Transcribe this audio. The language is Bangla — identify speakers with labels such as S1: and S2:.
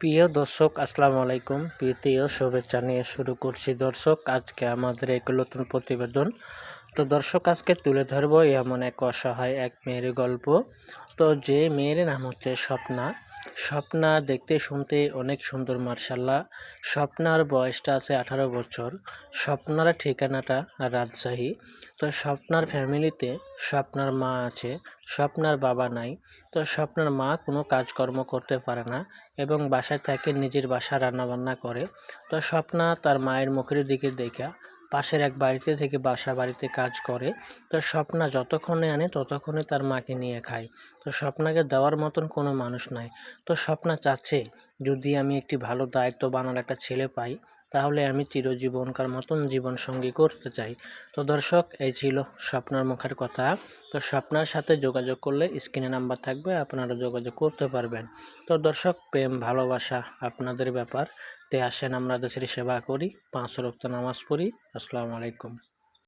S1: প্রিয় দর্শক, আসসালামু আলাইকুম। প্রীতীয় শুভেচ্ছা নিয়ে শুরু করছি দর্শক আজকে আমাদের এক নতুন প্রতিবেদন। তো দর্শক, আজকে তুলে ধরবো এমন এক অসহায় এক মেয়ের গল্প। তো যে মেয়ের নাম হচ্ছে স্বপ্না। স্বপ্না দেখতে শুনতে অনেক সুন্দর, মার্শাল্লাহ। স্বপ্নার বয়সটা আছে 18 বছর। স্বপ্নার ঠিকানাটা রাজশাহী। তো স্বপ্নার ফ্যামিলিতে স্বপ্নার মা আছে, স্বপ্নার বাবা নাই। তো স্বপ্নার মা কোনো কাজকর্ম করতে পারে না এবং বাসায় থেকে নিজের বাসা রান্নাবান্না করে। তো স্বপ্না তার মায়ের মুখের দিকে দেখা পাশের এক বাড়িতে থেকে বাসা বাড়িতে কাজ করে। তো স্বপ্না যতক্ষণে আনে ততক্ষণে তার মাকে নিয়ে খায়। তো স্বপ্নাকে দেওয়ার মতন কোনো মানুষ নাই। তো স্বপ্না চাচ্ছে, যদি আমি একটি ভালো দায়িত্ববান একটা ছেলে পাই তাহলে আমি চিরজীবনকার মতন জীবনসঙ্গী করতে চাই। তো দর্শক, এই ছিল স্বপ্নার মুখের কথা। তো স্বপ্নার সাথে যোগাযোগ করলে স্ক্রিনে নাম্বার থাকবে, আপনারা যোগাযোগ করতে পারবেন। তো দর্শক, প্রেম ভালোবাসা আপনাদের ব্যাপার। তে আসেন আমরা দেশের সেবা করি, 5 ওয়াক্ত নামাজ পড়ি। আসসালামু আলাইকুম।